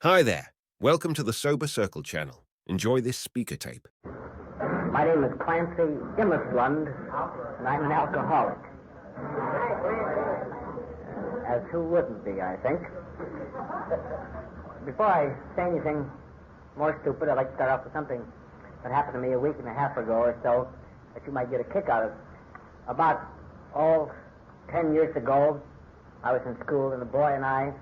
Hi there. Welcome to the SoberCircle channel. Enjoy this speaker tape. My name is Clancy Immislund, and I'm an alcoholic. As who wouldn't be, I think. Before I say anything more stupid, I'd like to start off with something that happened to me a week and a half ago or so that you might get a kick out of. About, 10 years ago, I was in school, and the boy and I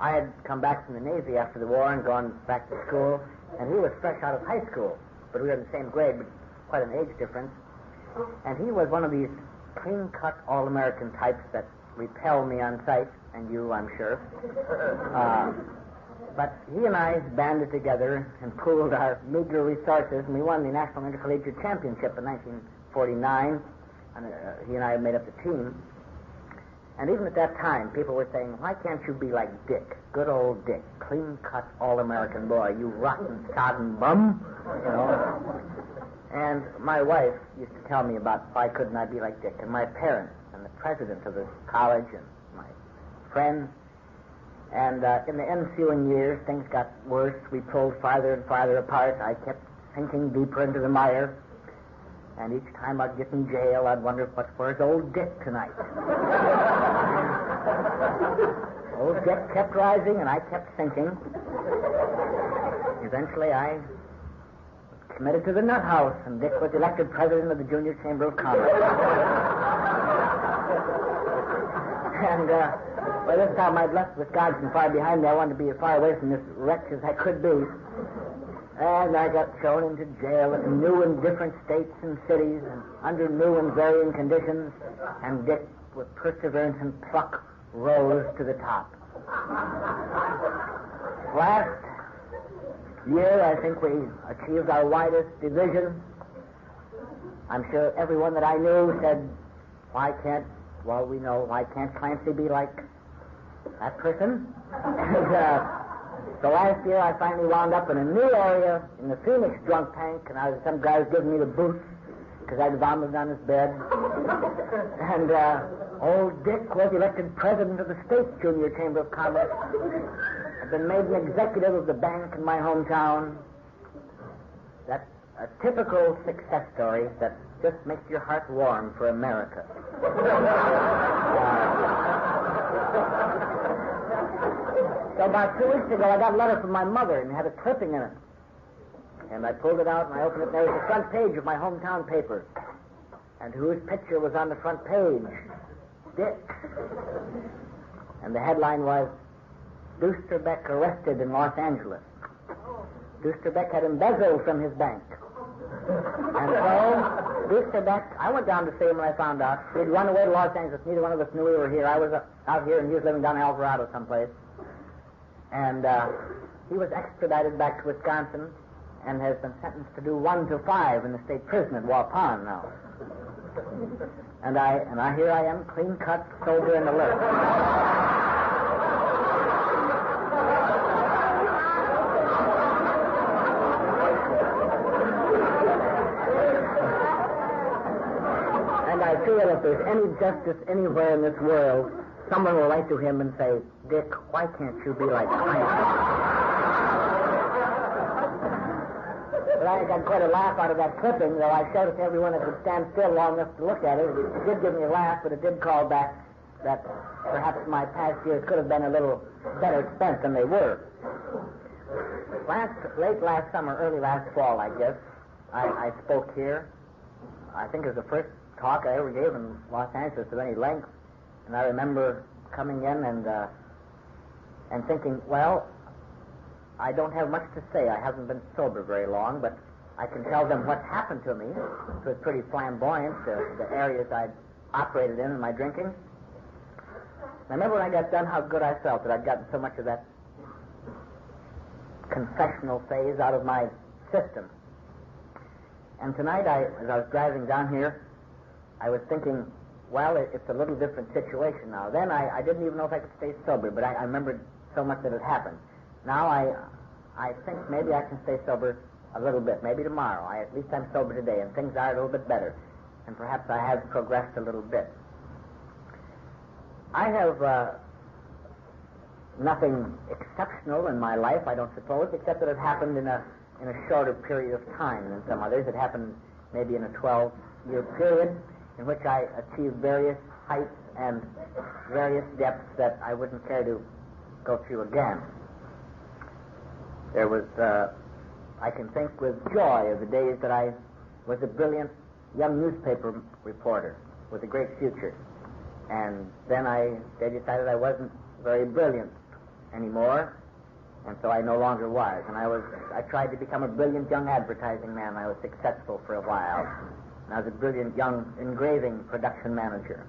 had come back from the Navy after the war and gone back to school, and he was fresh out of high school, but we were in the same grade, but quite an age difference. And he was one of these clean-cut, all-American types that repel me on sight, and you, I'm sure. But he and I banded together and pooled our meager resources, and we won the National Intercollegiate Championship in 1949, and he and I made up the team. And even at that time, people were saying, why can't you be like Dick, good old Dick, clean-cut, all-American boy, you rotten, sodden bum, you know. And my wife used to tell me about why couldn't I be like Dick, and my parents, and the president of the college, and my friends. And in the ensuing years, things got worse. We pulled farther and farther apart. I kept sinking deeper into the mire. And each time I'd get in jail, I'd wonder, where's old Dick tonight? Old Dick kept rising, and I kept sinking. Eventually, I was committed to the nut house, and Dick was elected president of the Junior Chamber of Commerce. And by this time, I'd left Wisconsin far behind me. I wanted to be as far away from this wretch as I could be. And I got thrown into jail in new and different states and cities and under new and varying conditions. And Dick, with perseverance and pluck, rose to the top. Last year, I think we achieved our widest division. I'm sure everyone that I knew said, why can't Clancy be like that person? And, so last year, I finally wound up in a new area in the Phoenix drunk tank, and some guy was giving me the boots because I'd vomited on his bed. And old Dick was elected president of the State Junior Chamber of Commerce. I've been made an executive of the bank in my hometown. That's a typical success story that just makes your heart warm for America. So about 2 weeks ago, I got a letter from my mother, and it had a clipping in it. And I pulled it out, and I opened it, and there was the front page of my hometown paper. And whose picture was on the front page? Dick. And the headline was, Doosterbeck arrested in Los Angeles. Doosterbeck had embezzled from his bank. And so, Doosterbeck, I went down to see him when I found out. He'd run away to Los Angeles. Neither one of us knew we were here. I was out here, and he was living down in Alvarado someplace. And he was extradited back to Wisconsin and has been sentenced to do 1 to 5 in the state prison at Waupun now. And here I am, clean cut, sober, and alert. And I feel if there's any justice anywhere in this world, someone will write to him and say, Dick, why can't you be like Clancy? But I got quite a laugh out of that clipping, though I showed it to everyone that would stand still long enough to look at it. It did give me a laugh, but it did call back that perhaps my past years could have been a little better spent than they were. Late last summer, early last fall, I guess, I spoke here. I think it was the first talk I ever gave in Los Angeles of any length. And I remember coming in and thinking, well, I don't have much to say. I haven't been sober very long, but I can tell them what's happened to me. It was pretty flamboyant, the areas I'd operated in my drinking. I remember when I got done how good I felt that I'd gotten so much of that confessional phase out of my system. And tonight, as I was driving down here, I was thinking, well, it's a little different situation now. Then I didn't even know if I could stay sober, but I remembered so much that had happened. Now I think maybe I can stay sober a little bit, maybe tomorrow. At least I'm sober today, and things are a little bit better. And perhaps I have progressed a little bit. I have nothing exceptional in my life, I don't suppose, except that it happened in a shorter period of time than some others. It happened maybe in a 12-year period in which I achieved various heights and various depths that I wouldn't care to go through again. There was, I can think with joy of the days that I was a brilliant young newspaper reporter with a great future. And then they decided I wasn't very brilliant anymore, and so I no longer was. And I tried to become a brilliant young advertising man. I was successful for a while. And I was a brilliant young engraving production manager.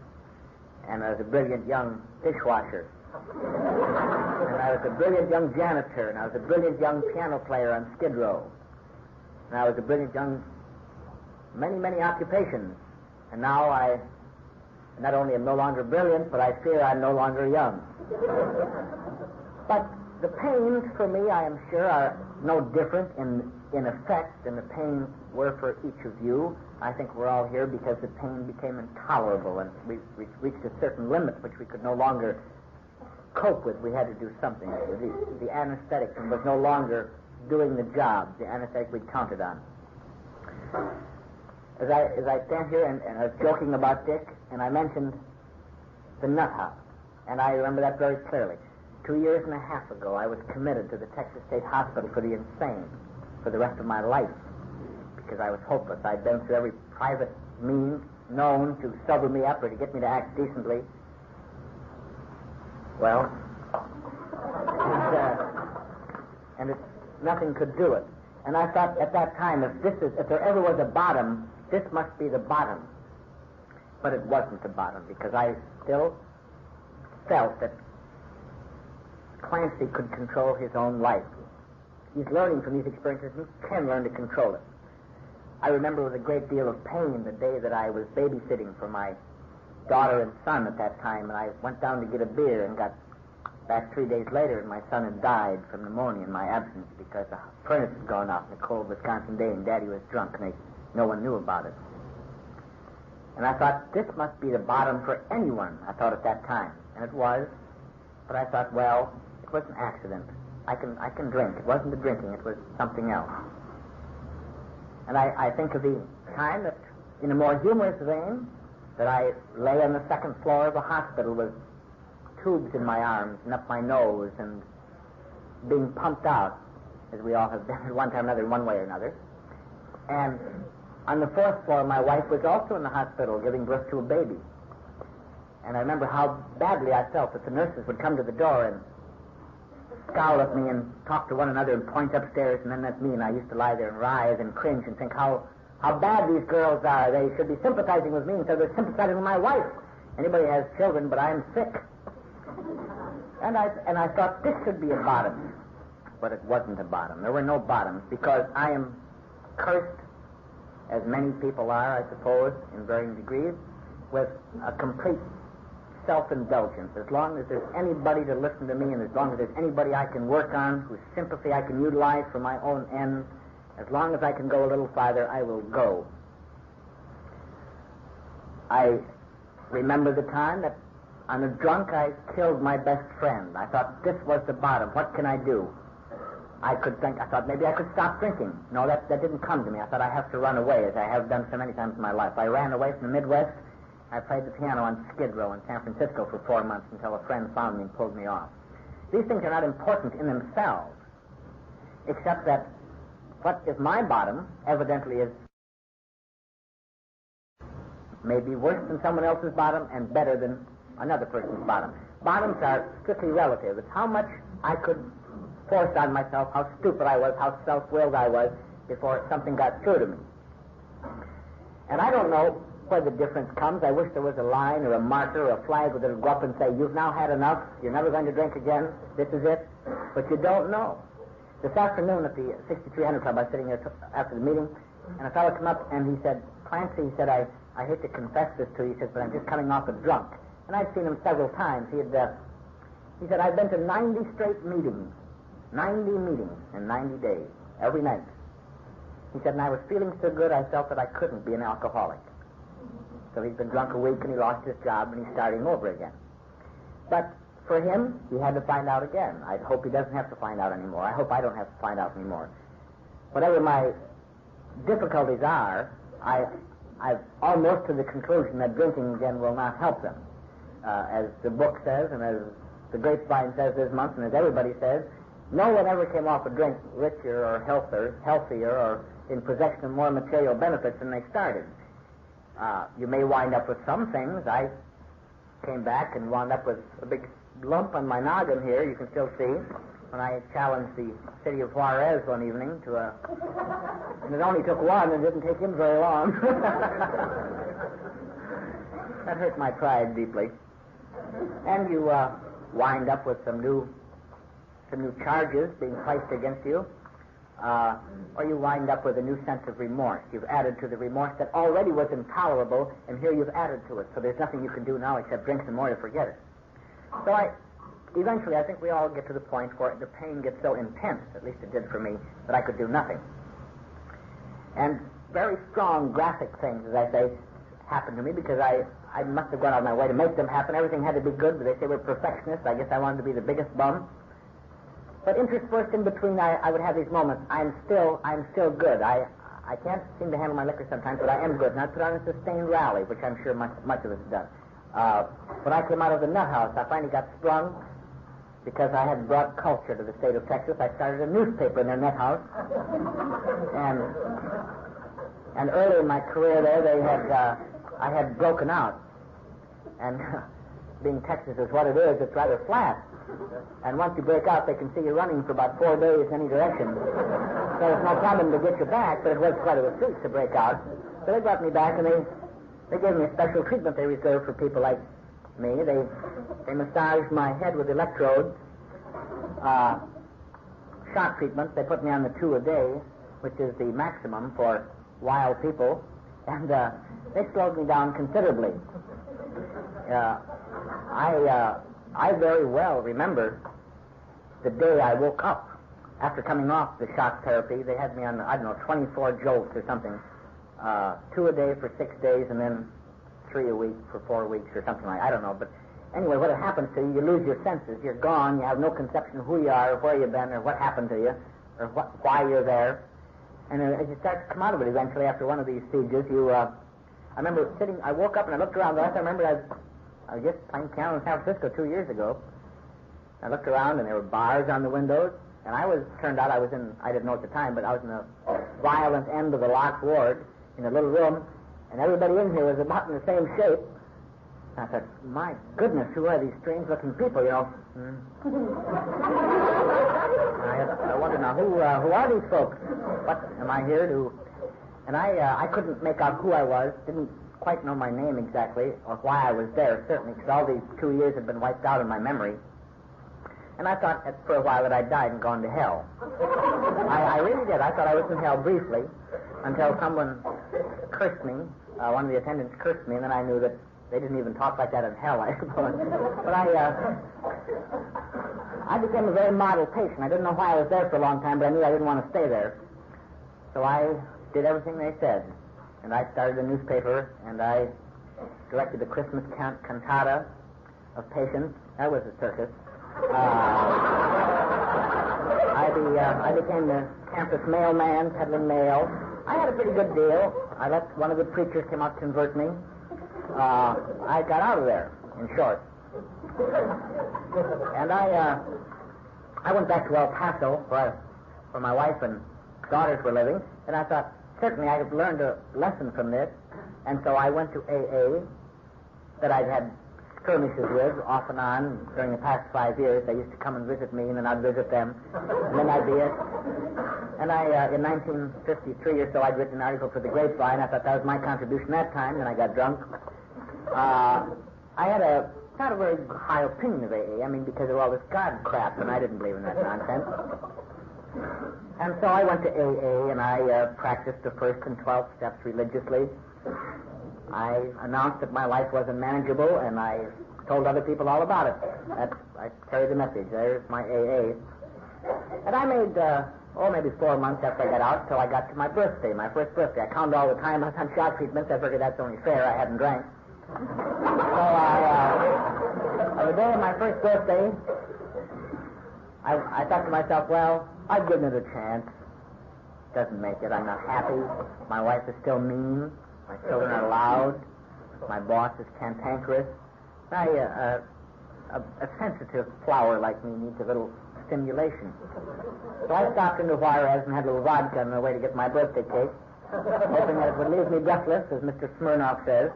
And I was a brilliant young dishwasher. And I was a brilliant young janitor. And I was a brilliant young piano player on Skid Row. And I was a brilliant young many, many occupations. And now I not only am no longer brilliant, but I fear I'm no longer young. But the pains for me, I am sure, are no different in effect than the pains were for each of you. I think we're all here because the pain became intolerable, and we reached a certain limit which we could no longer cope with. We had to do something. The anesthetic was no longer doing the job, the anesthetic we'd counted on. As I stand here and I was joking about Dick, and I mentioned the nut house, and I remember that very clearly. 2 years and a half ago, I was committed to the Texas State Hospital for the insane for the rest of my life because I was hopeless. I'd been through every private means known to sober me up or to get me to act decently. Well, nothing could do it. And I thought at that time, if there ever was a bottom, this must be the bottom. But it wasn't the bottom because I still felt that Clancy could control his own life. He's learning from these experiences and can learn to control it. I remember with a great deal of pain the day that I was babysitting for my daughter and son at that time, and I went down to get a beer and got back 3 days later, and my son had died from pneumonia in my absence because the furnace had gone off in a cold Wisconsin day, and Daddy was drunk, and no one knew about it. And I thought, this must be the bottom for anyone, I thought at that time. And it was, but I thought, well, it was an accident. I can drink. It wasn't the drinking, it was something else. And I think of the time that, in a more humorous vein, that I lay on the second floor of a hospital with tubes in my arms and up my nose and being pumped out, as we all have done at one time or another, in one way or another. And on the fourth floor, my wife was also in the hospital giving birth to a baby. And I remember how badly I felt that the nurses would come to the door and scowl at me and talk to one another and point upstairs, and then at me, and I used to lie there and writhe and cringe and think how bad these girls are. They should be sympathizing with me instead of sympathizing with my wife. Anybody has children, but I am sick. And I thought this should be a bottom. But it wasn't a bottom. There were no bottoms because I am cursed, as many people are, I suppose, in varying degrees, with a complete self-indulgence. As long as there's anybody to listen to me and as long as there's anybody I can work on, whose sympathy I can utilize for my own ends, as long as I can go a little farther, I will go. I remember the time that on a drunk I killed my best friend. I thought this was the bottom. What can I do? I thought maybe I could stop drinking. No, that didn't come to me. I thought I have to run away, as I have done so many times in my life. I ran away from the Midwest. I played the piano on Skid Row in San Francisco for 4 months until a friend found me and pulled me off. These things are not important in themselves, except that what is my bottom evidently is maybe worse than someone else's bottom and better than another person's bottom. Bottoms are strictly relative. It's how much I could force on myself, how stupid I was, how self-willed I was before something got through to me. And I don't know where the difference comes. I wish there was a line or a marker or a flag that would go up and say, you've now had enough, you're never going to drink again, this is it. But you don't know. This afternoon at the 6300 Club, I was sitting there after the meeting, and a fellow came up and he said, Clancy, he said, I hate to confess this to you, he says, but I'm just coming off a drunk. And I'd seen him several times. He said, I've been to 90 straight meetings, 90 meetings in 90 days, every night. He said, and I was feeling so good, I felt that I couldn't be an alcoholic. So he's been drunk a week and he lost his job and he's starting over again. But for him, he had to find out again. I hope he doesn't have to find out anymore. I hope I don't have to find out anymore. Whatever my difficulties are, I've almost to the conclusion that drinking again will not help them. As the book says, and as the grapevine says this month, and as everybody says, no one ever came off a drink richer or healthier, or in possession of more material benefits than they started. You may wind up with some things. I came back and wound up with a big lump on my noggin here, you can still see, when I challenged the city of Juarez one evening to a... And it only took one, and it didn't take him very long. That hurt my pride deeply. And you wind up with some new charges being placed against you, or you wind up with a new sense of remorse. You've added to the remorse that already was intolerable, and here you've added to it. So there's nothing you can do now except drink some more to forget it. So eventually I think we all get to the point where the pain gets so intense, at least it did for me, that I could do nothing. And very strong graphic things, as I say, happened to me because I must have gone out of my way to make them happen. Everything had to be good, but they say we're perfectionists. I guess I wanted to be the biggest bum. But interspersed in between, I would have these moments. I'm still good. I can't seem to handle my liquor sometimes, but I am good. And I put on a sustained rally, which I'm sure much of us have done. When I came out of the nut house, I finally got sprung because I had brought culture to the state of Texas. I started a newspaper in their nut house. And early in my career there, I had broken out. And being Texas is what it is, it's rather flat. And once you break out, they can see you running for about 4 days in any direction. So it's no problem to get you back, but it was quite a treat to break out. So they brought me back, and they gave me a special treatment they reserved for people like me. They massaged my head with electrodes, shock treatment. They put me on the 2 a day, which is the maximum for wild people, and they slowed me down considerably. I very well remember the day I woke up after coming off the shock therapy. They had me on, 24 jolts or something, 2 a day for 6 days, and then 3 a week for 4 weeks or something like that. I don't know, but anyway, what happens to you, you lose your senses. You're gone. You have no conception of who you are, or where you've been, or what happened to you, or why you're there. And as you start to come out of it eventually after one of these sieges, I remember I woke up and I looked around. The last I remember, I was just playing piano in San Francisco 2 years ago. I looked around and there were bars on the windows, and I didn't know at the time, but I was in the violent end of the locked ward in a little room, and everybody in here was about in the same shape. And I thought, my goodness, who are these strange-looking people, you know? I wonder now, who are these folks? What am I here to... And I couldn't make out who I was, didn't quite know my name exactly, or why I was there, certainly, because all these 2 years had been wiped out in my memory. And I thought for a while that I'd died and gone to hell. I really did. I thought I was in hell briefly, until someone cursed me. One of the attendants cursed me, and then I knew that they didn't even talk like that in hell, I suppose. But I became a very model patient. I didn't know why I was there for a long time, but I knew I didn't want to stay there. So I did everything they said. And I started a newspaper, and I directed the Christmas cantata of patients. That was a circus. I became the campus mailman, peddling mail. I had a pretty good deal. I let one of the preachers come out to convert me. I got out of there, in short. And I went back to El Paso, where my wife and daughters were living, and I thought, certainly I have learned a lesson from this, and so I went to AA that I'd had skirmishes with off and on during the past 5 years. They used to come and visit me, and then I'd visit them, and then I'd be it. And in 1953 or so, I'd written an article for the Grapevine. I thought that was my contribution that time, then I got drunk. I had not a very high opinion of AA, because of all this God crap, and I didn't believe in that nonsense. And so I went to AA, and I practiced the first and 12 steps religiously. I announced that my life was unmanageable, and I told other people all about it. I carried the message. There's my AA. And I made, maybe 4 months after I got out, till I got to my birthday, my first birthday. I counted all the time I was on shock treatments. I figured that's only fair. I hadn't drank. So I the day of my first birthday, I thought to myself, well, I've given it a chance. Doesn't make it. I'm not happy. My wife is still mean. My children are loud. My boss is cantankerous. A sensitive flower like me needs a little stimulation. So I stopped into Juarez and had a little vodka on the way to get my birthday cake, hoping that it would leave me breathless, as Mr. Smirnoff says.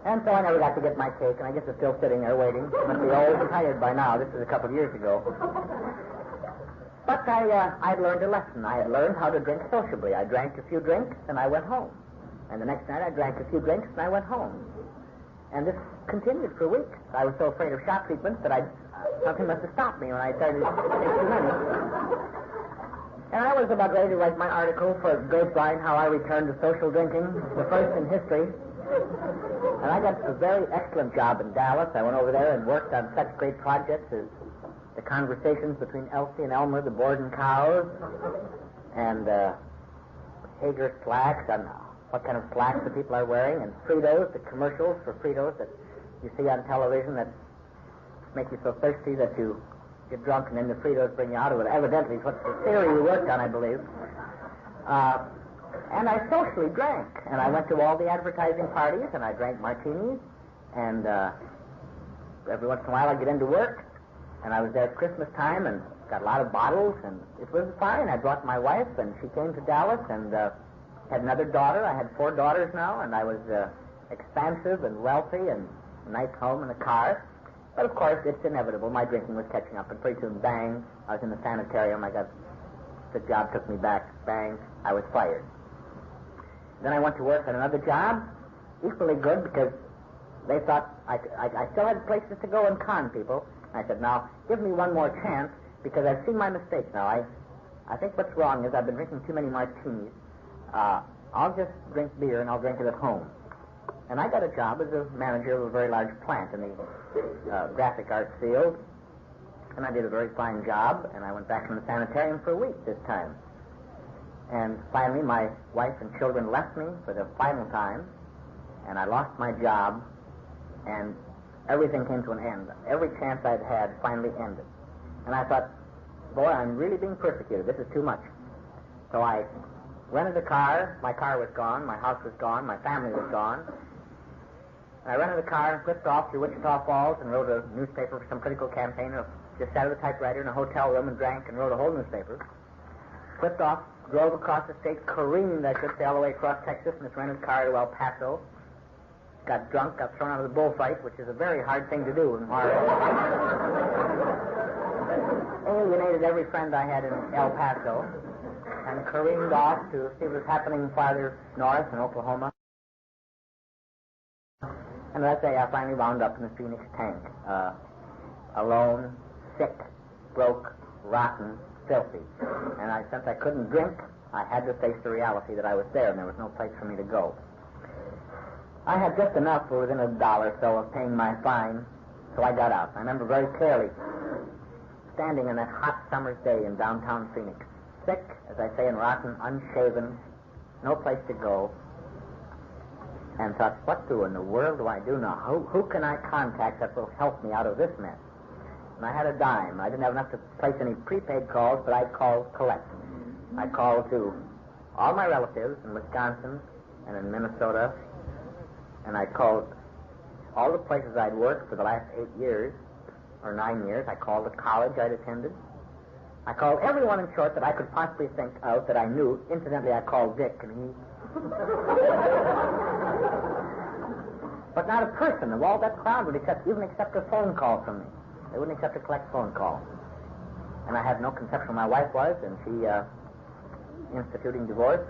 And so I never got to get my cake, and I guess it's still sitting there waiting. Must be old and tired by now. This is a couple of years ago. But I'd learned a lesson. I had learned how to drink sociably. I drank a few drinks, and I went home. And the next night I drank a few drinks, and I went home. And this continued for weeks. I was so afraid of shop treatment that something must have stopped me when I started to drink too many. And I was about ready to write my article for Grapevine, How I Returned to Social Drinking, the first in history. And I got a very excellent job in Dallas. I went over there and worked on such great projects as the conversations between Elsie and Elmer, the Borden cows, and Hager slacks on what kind of slacks the people are wearing, and Fritos, the commercials for Fritos that you see on television that make you so thirsty that you get drunk and then the Fritos bring you out of it. Evidently, it's what the theory you worked on, I believe. And I socially drank, and I went to all the advertising parties, and I drank martinis, and every once in a while I'd get into work, and I was there at Christmas time and got a lot of bottles, and it was fine. I brought my wife, and she came to Dallas, and had another daughter. I had 4 daughters now, and I was expansive and wealthy and a nice home and a car. But, of course, it's inevitable. My drinking was catching up, and pretty soon, bang, I was in the sanitarium. The job took me back. Bang, I was fired. Then I went to work at another job, equally good, because they thought I still had places to go and con people. I said, now, give me one more chance, because I've seen my mistakes now. I think what's wrong is I've been drinking too many martinis. I'll just drink beer, and I'll drink it at home. And I got a job as a manager of a very large plant in the graphic arts field, and I did a very fine job, and I went back in the sanitarium for a week this time. And finally, my wife and children left me for the final time, and I lost my job, and everything came to an end. Every chance I'd had finally ended. And I thought, boy, I'm really being persecuted. This is too much. So I rented a car. My car was gone. My house was gone. My family was gone. And I rented a car and flipped off to Wichita Falls and wrote a newspaper for some political campaign. Just sat at a typewriter in a hotel room and drank and wrote a whole newspaper. Flipped off, drove across the state, careened, I should say, all the way across Texas in this rented car to El Paso. Got drunk, got thrown out of the bullfight, which is a very hard thing to do in Juarez. Alienated every friend I had in El Paso and careened off to see what was happening farther north in Oklahoma. And let's say I finally wound up in the Phoenix tank, alone, sick, broke, rotten, filthy. And since I couldn't drink, I had to face the reality that I was there and there was no place for me to go. I had just enough for within $1 or so of paying my fine, so I got out. I remember very clearly standing on that hot summer's day in downtown Phoenix, sick, as I say, and rotten, unshaven, no place to go, and thought, what in the world do I do now? Who can I contact that will help me out of this mess? And I had a dime. I didn't have enough to place any prepaid calls, but I called collect. I called to all my relatives in Wisconsin and in Minnesota, and I called all the places I'd worked for the last 8 years, or 9 years. I called the college I'd attended. I called everyone, in short, that I could possibly think of that I knew. Incidentally, I called Dick, and he... But not a person of all that crowd would even accept a phone call from me. They wouldn't accept a collect phone call. And I had no conception who my wife was, and she instituting divorce.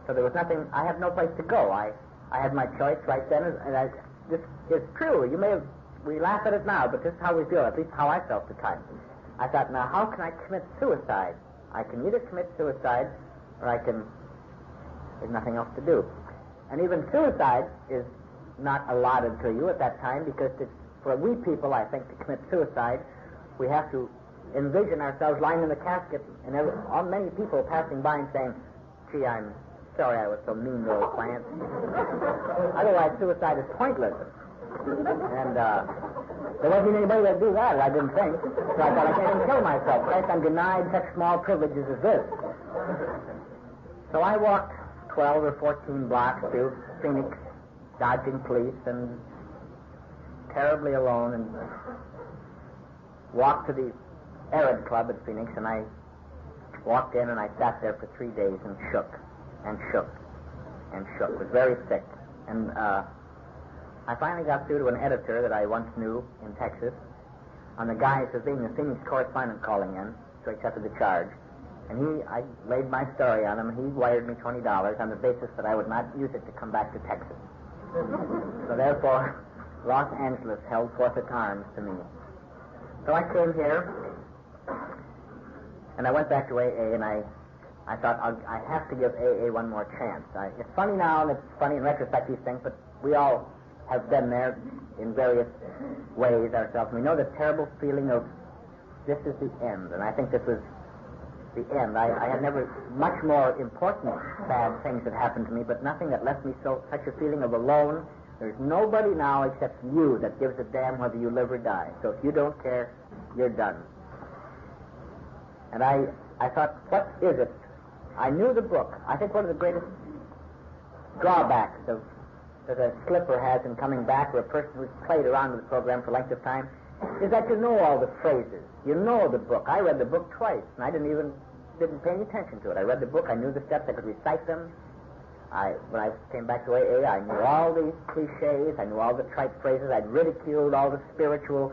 So there was nothing, I had no place to go. I had my choice right then, and this is true. We laugh at it now, but this is how we feel, at least how I felt at the time. I thought, now, how can I commit suicide? I can either commit suicide, or there's nothing else to do. And even suicide is not allotted to you at that time, because for we people, I think, to commit suicide, we have to envision ourselves lying in the casket, and many people passing by and saying, gee, I'm sorry I was so mean to old Clancy. Otherwise, suicide is pointless. And There wasn't anybody that'd do that, I didn't think. So I thought I can't even kill myself. First, I'm denied such small privileges as this. So I walked 12 or 14 blocks through Phoenix, dodging police, and terribly alone, and walked to the Arid Club at Phoenix, and I walked in, and I sat there for 3 days and shook, and shook, and shook. Was very sick. And I finally got through to an editor that I once knew in Texas on the guise of being a Phoenix correspondent calling in, so he accepted the charge. And I laid my story on him, and he wired me $20 on the basis that I would not use it to come back to Texas. So therefore, Los Angeles held forth its arms to me. So I came here, and I went back to AA, and I thought, I have to give AA one more chance. It's funny now, and it's funny in retrospect, these things, but we all have been there in various ways ourselves. We know the terrible feeling of this is the end, and I think this was the end. I had never much more important bad things that happened to me, but nothing that left me such a feeling of alone. There's nobody now except you that gives a damn whether you live or die. So if you don't care, you're done. And I thought, what is it? I knew the book. I think one of the greatest drawbacks that a slipper has in coming back, or a person who's played around with the program for a length of time, is that you know all the phrases. You know the book. I read the book twice, and I didn't pay any attention to it. I read the book. I knew the steps. I could recite them. When I came back to AA, I knew all the cliches. I knew all the trite phrases. I'd ridiculed all the spiritual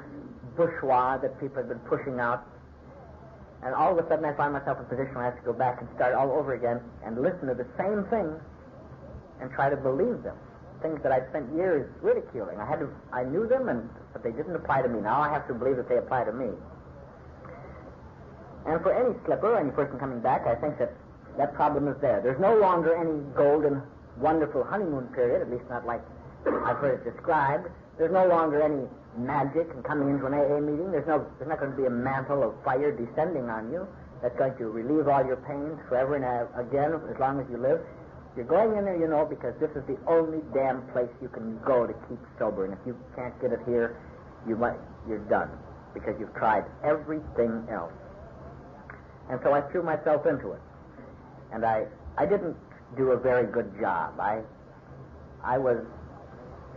bourgeois that people had been pushing out. And all of a sudden, I found myself in a position where I have to go back and start all over again and listen to the same things and try to believe them. Things that I'd spent years ridiculing. I knew them, but they didn't apply to me. Now I have to believe that they apply to me. And for any slipper, any person coming back, I think that problem is there. There's no longer any golden, wonderful honeymoon period, at least not like I've heard it described. There's no longer any magic in coming into an AA meeting. There's not going to be a mantle of fire descending on you that's going to relieve all your pains forever and again as long as you live. You're going in there, you know, because this is the only damn place you can go to keep sober. And if you can't get it here, you're done, because you've tried everything else. And so I threw myself into it. And I didn't do a very good job. I was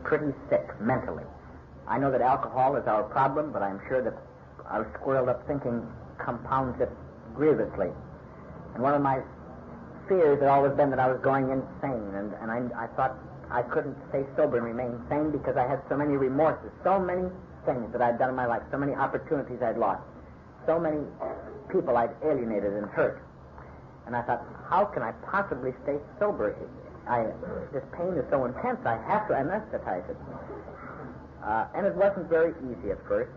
pretty sick mentally. I know that alcohol is our problem, but I'm sure that our squirreled up thinking compounds it grievously. And one of my fears had always been that I was going insane, and I thought I couldn't stay sober and remain sane because I had so many remorses, so many things that I'd done in my life, so many opportunities I'd lost, so many people I'd alienated and hurt. And I thought, how can I possibly stay sober? This pain is so intense, I have to anesthetize it. And it wasn't very easy at first.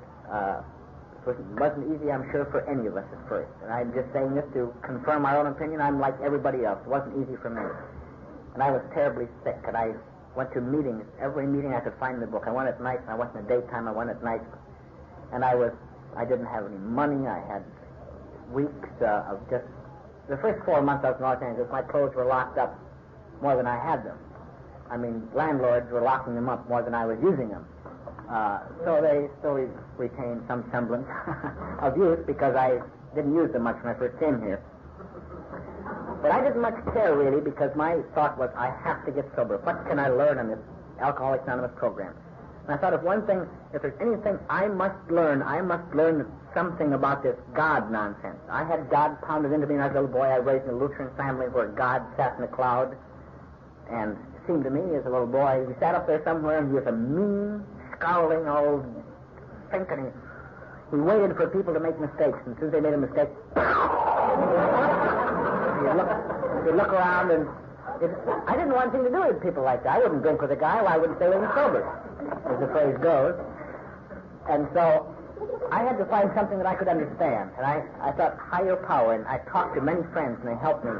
It wasn't easy, I'm sure, for any of us at first. And I'm just saying this to confirm my own opinion. I'm like everybody else. It wasn't easy for me. And I was terribly sick, and I went to meetings. Every meeting I could find in the book. I went at night, and I went in the daytime. I went at night. And I didn't have any money. I had weeks of just... The first 4 months I was in Los Angeles, my clothes were locked up more than I had them. I mean, landlords were locking them up more than I was using them. So they still retained some semblance of use because I didn't use them much when I first came here. But I didn't much care, really, because my thought was, I have to get sober. What can I learn on this Alcoholics Anonymous program? And I thought, if there's anything I must learn something about this God nonsense. I had God pounded into me when I was a little boy. I was raised in a Lutheran family where God sat in a cloud. And it seemed to me as a little boy, he sat up there somewhere and he was a mean, scowling old thinking. He waited for people to make mistakes, and as soon as they made a mistake, he'd look around, and I didn't want anything to do with people like that. I wouldn't drink with a guy, I wouldn't stay with him sober, as the phrase goes. And so I had to find something that I could understand, and I thought higher power, and I talked to many friends, and they helped me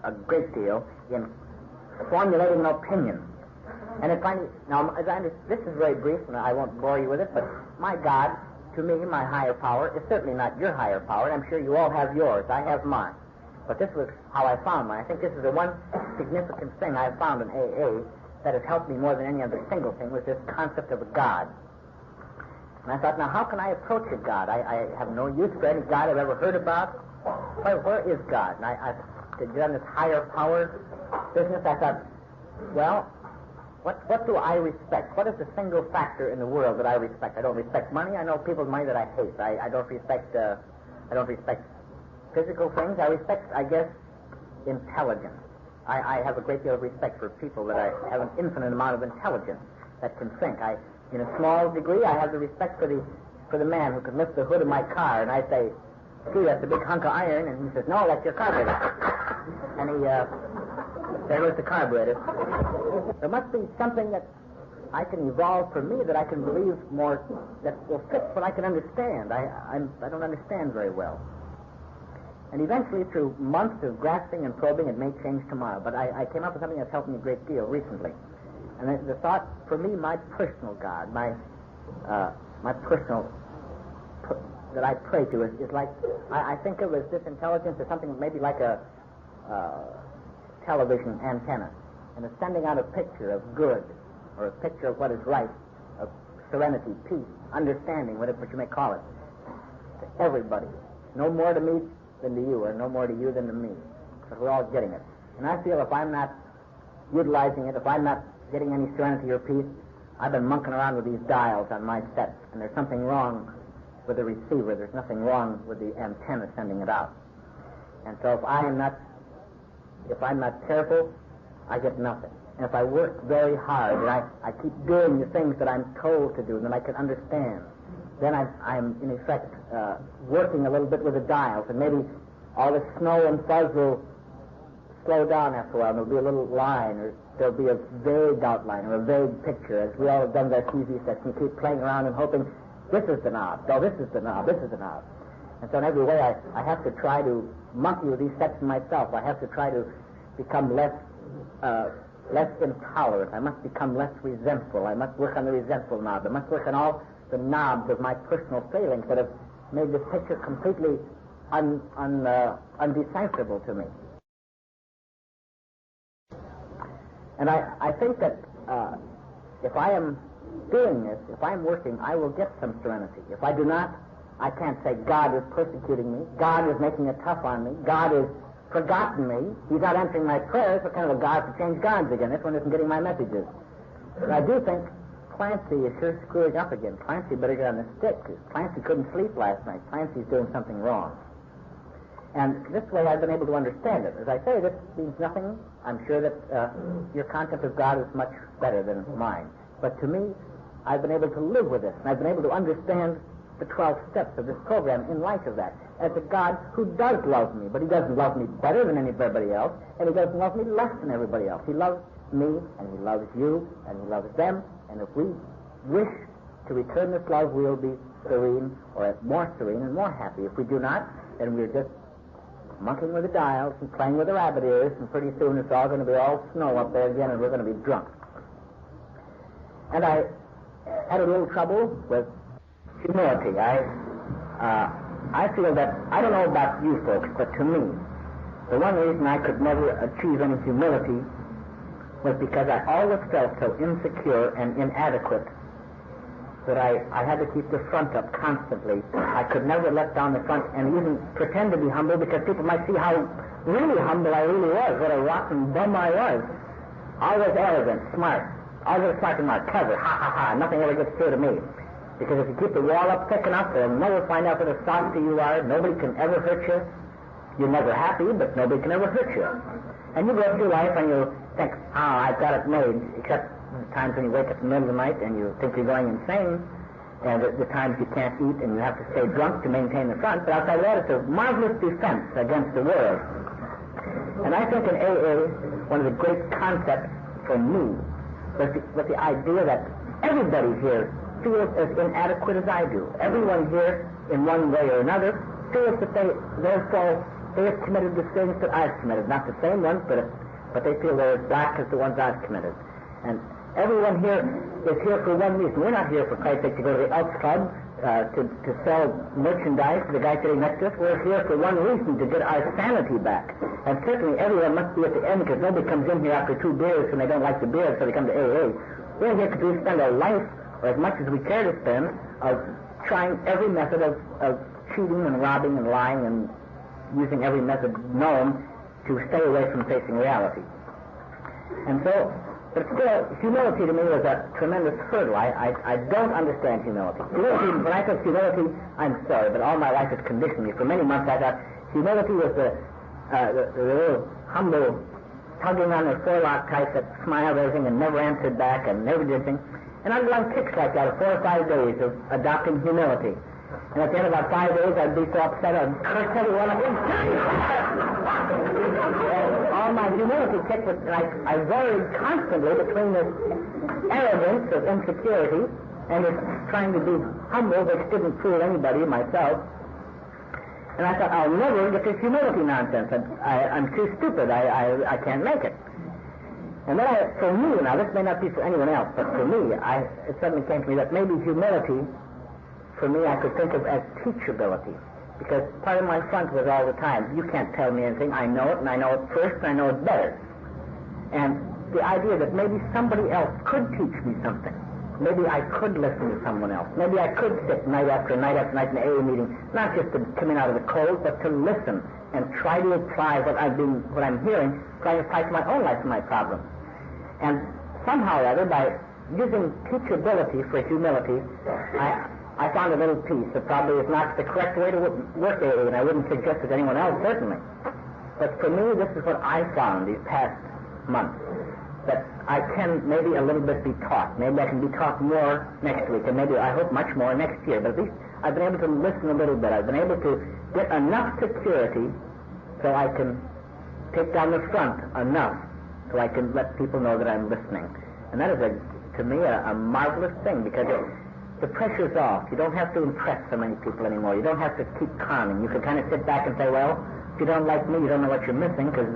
a great deal in formulating an opinion. And it finally, now, this is very brief, and I won't bore you with it, but my God, to me, my higher power, is certainly not your higher power, and I'm sure you all have yours. I have mine. But this was how I found mine. I think this is the one significant thing I've found in AA that has helped me more than any other single thing, was this concept of a God. And I thought, now how can I approach a God? I have no use for any God I've ever heard about. Where is God? And to get on this higher power business, I thought, well, what do I respect? What is the single factor in the world that I respect? I don't respect money. I know people with money that I hate. I don't respect physical things. I respect, I guess, intelligence. I have a great deal of respect for people that I have an infinite amount of intelligence that can think. In a small degree, I have the respect for the man who can lift the hood of my car, and I say, gee, that's a big hunk of iron, and he says, no, that's your carburetor. And there goes the carburetor. There must be something that I can evolve for me that I can believe more, that will fit what I can understand. I don't understand very well. And eventually, through months of grasping and probing, it may change tomorrow. But I came up with something that's helped me a great deal recently. And the thought, for me, my personal God, my personal, that I pray to is like, I think of as this intelligence as something maybe like a television antenna. And it's sending out a picture of good, or a picture of what is right, of serenity, peace, understanding, what you may call it, to everybody. No more to me than to you, or no more to you than to me. But we're all getting it. And I feel if I'm not utilizing it, if I'm not getting any serenity or peace, I've been monkeying around with these dials on my set, and there's something wrong with the receiver. There's nothing wrong with the antenna sending it out. And so if I'm not careful, I get nothing. And if I work very hard, and I keep doing the things that I'm told to do, and that I can understand, then I'm in effect working a little bit with the dials, and maybe all the snow and fuzz will slow down after a while, and there'll be a little line, or there'll be a vague outline, or a vague picture, as we all have done with our TV sets, and keep playing around and hoping, this is the knob, no, this is the knob, this is the knob. And so in every way, I have to try to monkey with these sets myself. I have to try to become less intolerant. I must become less resentful. I must work on the resentful knob. I must work on all the knobs of my personal failings that have made this picture completely undecipherable to me. And I think that if I am doing this, if I'm working, I will get some serenity. If I do not, I can't say God is persecuting me, God is making it tough on me, God has forgotten me, He's not answering my prayers. What kind of a God to change gods again? This one isn't getting my messages. But I do think Clancy is sure screwing up again. Clancy better get on the stick. Clancy couldn't sleep last night. Clancy's doing something wrong. And this way I've been able to understand it. As I say, this means nothing. I'm sure that your concept of God is much better than mine. But to me, I've been able to live with this, and I've been able to understand the 12 steps of this program in light of that, as a God who does love me, but He doesn't love me better than anybody else, and He doesn't love me less than everybody else. He loves me, and He loves you, and He loves them, and if we wish to return this love, we'll be serene, or more serene and more happy. If we do not, then we're just monkeying with the dials and playing with the rabbit ears, and pretty soon it's all going to be all snow up there again, and we're going to be drunk. And I had a little trouble with humility. I feel that, I don't know about you folks, but to me, the one reason I could never achieve any humility was because I always felt so insecure and inadequate that I had to keep the front up constantly. I could never let down the front and even pretend to be humble, because people might see how really humble I really was, what a rotten bum I was. Always arrogant, smart, always smart and smart, clever, ha ha ha, nothing ever gets through to me. Because if you keep the wall up thick enough, they'll never find out what a softy you are. Nobody can ever hurt you. You're never happy, but nobody can ever hurt you. And you go through life and you think, I've got it made, except the times when you wake up in the middle of the night and you think you're going insane, and the times you can't eat and you have to stay drunk to maintain the front. But outside of that, it's a marvelous defense against the world. And I think in AA, one of the great concepts for me was the idea that everybody here feels as inadequate as I do. Everyone here, in one way or another, feels that therefore they have committed the sins that I've committed. Not the same ones, but they feel they're as black as the ones I've committed. And everyone here is here for one reason. We're not here, for Christ's sake, to go to the Elks Club to sell merchandise to the guy sitting next to us. We're here for one reason, to get our sanity back. And certainly everyone must be at the end, because nobody comes in here after 2 beers when they don't like the beer, so they come to AA. We're here because we spend our life, or as much as we care to spend, of trying every method of cheating and robbing and lying and using every method known to stay away from facing reality. And so, but still, humility to me was a tremendous hurdle. I don't understand humility. Humility, when I said humility, I'm sorry, but all my life has conditioned me. For many months I thought humility was the little humble, tugging on their forelock type that smiled everything and never answered back and never did anything. And I'd run kicks like that of 4 or 5 days of adopting humility. And at the end of about 5 days, I'd be so upset I'd curse everyone against all my humility kick was, and I varied constantly between this arrogance of insecurity and this trying to be humble, which didn't fool anybody, myself. And I thought, I'll never get this humility nonsense. I'm too stupid. I can't make it. And then for me, now this may not be for anyone else, but for me, it suddenly came to me that maybe humility, for me, I could think of as teachability. Because part of my front was all the time, you can't tell me anything, I know it, and I know it first, and I know it better. And the idea that maybe somebody else could teach me something. Maybe I could listen to someone else. Maybe I could sit night after night after night in an AA meeting, not just to come in out of the cold, but to listen and try to apply what I'm hearing, try to apply to my own life and my problems. And somehow or other, by using teachability for humility, I found a little piece that probably is not the correct way to work AA, and I wouldn't suggest it to anyone else, certainly. But for me, this is what I found these past months, that I can maybe a little bit be taught. Maybe I can be taught more next week, and maybe, I hope, much more next year. But at least I've been able to listen a little bit. I've been able to get enough security so I can take down the front enough so I can let people know that I'm listening. And that is, to me, a marvelous thing, because the pressure's off. You don't have to impress so many people anymore. You don't have to keep conning. You can kind of sit back and say, well, if you don't like me, you don't know what you're missing, because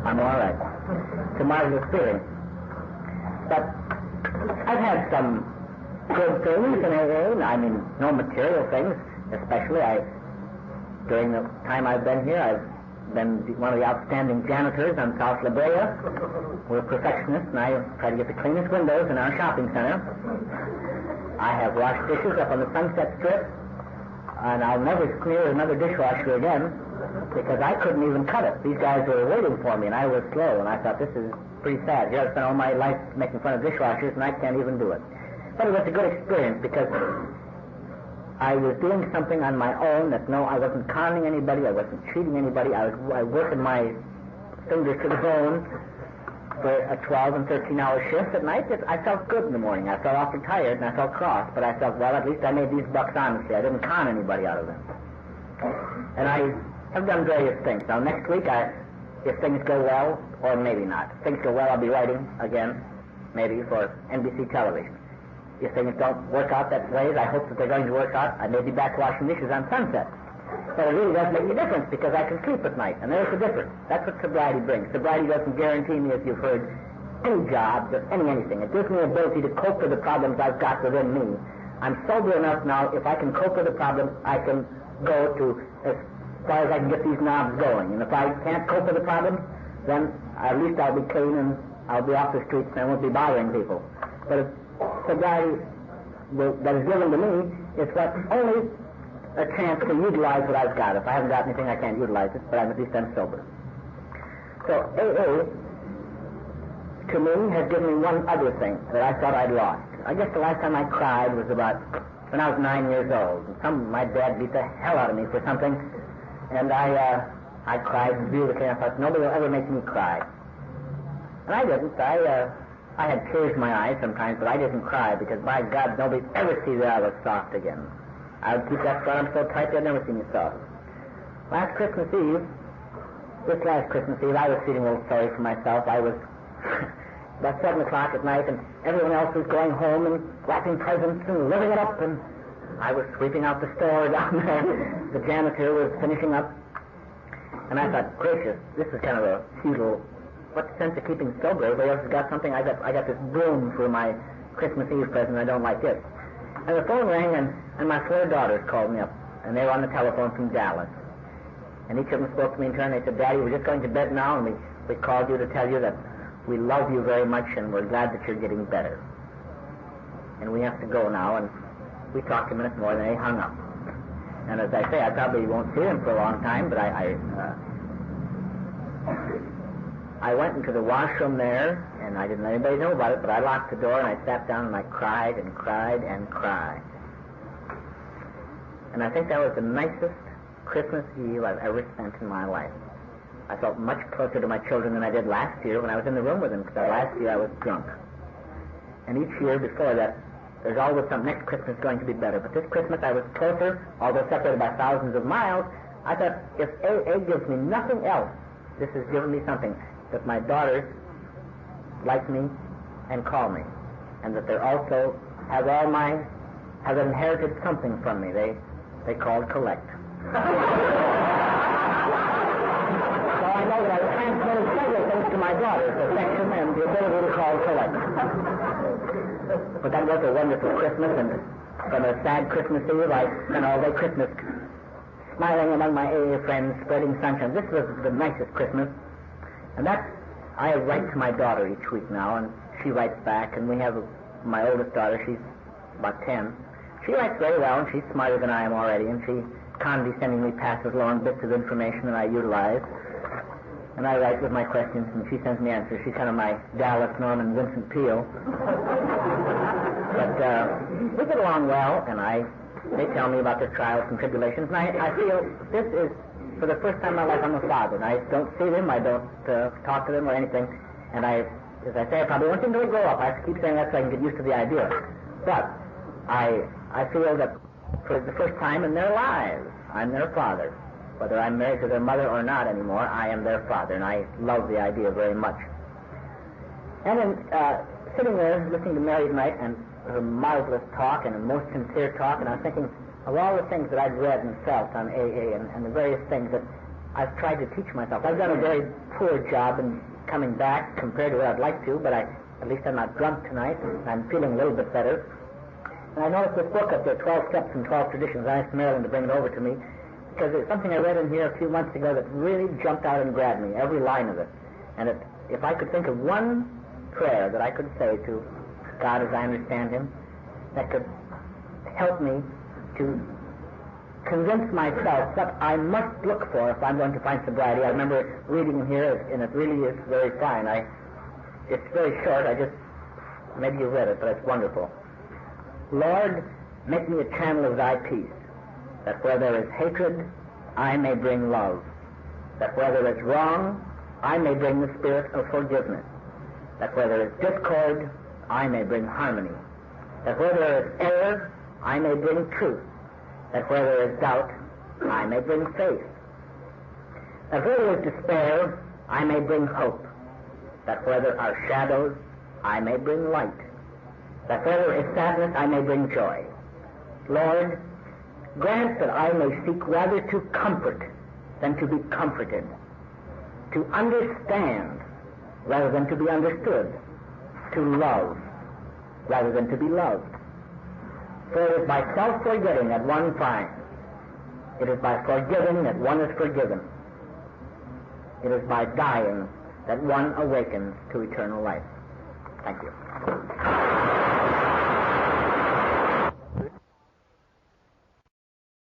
I'm all right. It's a marvelous feeling. But I've had some good things in AA. I mean, no material things, especially. During the time I've been here, I've been one of the outstanding janitors on South La Brea. We're perfectionists, and I try to get the cleanest windows in our shopping center. I have washed dishes up on the Sunset Strip, and I'll never smear another dishwasher again because I couldn't even cut it. These guys were waiting for me, and I was slow, and I thought, this is pretty sad. Here I've spent all my life making fun of dishwashers, and I can't even do it. But it was a good experience because I was doing something on my own that, no, I wasn't conning anybody, I wasn't cheating anybody, I was working my fingers to the bone for a 12 and 13-hour shift at night. I felt good in the morning. I felt awfully tired, and I felt cross, but I felt, well, at least I made these bucks honestly. I didn't con anybody out of them. And I have done various things. Now, next week, if things go well, or maybe not. If things go well, I'll be writing again, maybe for NBC television. If things don't work out that way, I hope that they're going to work out, I may be back washing dishes on Sunset. But it really does make a difference because I can sleep at night, and there's the difference. That's what sobriety brings. Sobriety doesn't guarantee me, as you've heard, any jobs or anything. It gives me the ability to cope with the problems I've got within me. I'm sober enough now, if I can cope with the problem, I can go to as far as I can get these knobs going. And if I can't cope with the problem, then at least I'll be clean and I'll be off the streets and I won't be bothering people. But if sobriety that is given to me is what only a chance to utilize what I've got. If I haven't got anything, I can't utilize it, but at least I'm sober. So AA, to me, has given me one other thing that I thought I'd lost. I guess the last time I cried was about when I was 9 years old. My dad beat the hell out of me for something, and I cried beautifully. I thought, nobody will ever make me cry. And I didn't. I had tears in my eyes sometimes, but I didn't cry because, by God, nobody ever sees that I was soft again. I would keep that front so tight they'd never see me soft. Last Christmas Eve, I was feeling a little sorry for myself. I was about 7 o'clock at night, and everyone else was going home and wrapping presents and living it up, and I was sweeping out the store down there. The janitor was finishing up, and I thought, gracious, this is kind of a futile, what's the sense of keeping sober? Everybody else has got something. I got this broom for my Christmas Eve present. I don't like it. And the phone rang, and my 4 daughters called me up, and they were on the telephone from Dallas. And each of them spoke to me in turn. They said, Daddy, we're just going to bed now, and we called you to tell you that we love you very much, and we're glad that you're getting better. And we have to go now, and We talked a minute more, and then he hung up. And as I say, I probably won't see him for a long time, but I went into the washroom there, and I didn't let anybody know about it, but I locked the door, and I sat down, and I cried and cried and cried. And I think that was the nicest Christmas Eve I've ever spent in my life. I felt much closer to my children than I did last year when I was in the room with them, because last year I was drunk. And each year before that, there's always some next Christmas going to be better. But this Christmas I was closer, although separated by thousands of miles. I thought, if AA gives me nothing else, this has given me something, that my daughters like me and call me, and that they also have inherited something from me. They called collect. So I know that I've transmitted several things to my daughters, affection and the ability to call collect. But that was a wonderful Christmas, and from a sad Christmas Eve, I spent all day Christmas smiling among my AA friends, spreading sunshine. This was the nicest Christmas. And I write to my daughter each week now, and she writes back, and we have my oldest daughter, she's about 10. She writes very well, and she's smarter than I am already, and she condescendingly passes along bits of information that I utilize. And I write with my questions, and she sends me answers. She's kind of my Dallas, Norman, Vincent Peale. But we get along well, and they tell me about their trials and tribulations, and I feel this is, for the first time in my life, I'm a father, and I don't see them, I don't talk to them or anything, and as I say, I probably won't until they grow up. I have to keep saying that so I can get used to the idea. But I feel that for the first time in their lives, I'm their father. Whether I'm married to their mother or not anymore, I am their father, and I love the idea very much. And then sitting there listening to Mary tonight and her marvelous talk and a most sincere talk, and I was thinking of all the things that I've read and felt on AA and the various things that I've tried to teach myself. I've done a very poor job in coming back compared to what I'd like to, but at least I'm not drunk tonight, and I'm feeling a little bit better. And I noticed this book up there, 12 Steps and 12 Traditions. I asked Marilyn to bring it over to me, because there's something I read in here a few months ago that really jumped out and grabbed me, every line of it. And if I could think of one prayer that I could say to God as I understand Him, that could help me to convince myself what I must look for if I'm going to find sobriety. I remember reading in here, and it really is very fine. It's very short. Maybe you read it, but it's wonderful. Lord, make me a channel of thy peace, that where there is hatred, I may bring love, that where there is wrong, I may bring the spirit of forgiveness, that where there is discord, I may bring harmony, that where there is error, I may bring truth, that where there is doubt, I may bring faith, that where there is despair, I may bring hope, that where there are shadows, I may bring light, that where there is sadness, I may bring joy. Lord, grant that I may seek rather to comfort than to be comforted, to understand rather than to be understood, to love rather than to be loved. For it is by self-forgetting that one finds. It is by forgiving that one is forgiven. It is by dying that one awakens to eternal life. Thank you.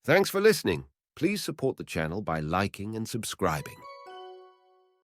Thanks for listening. Please support the channel by liking and subscribing.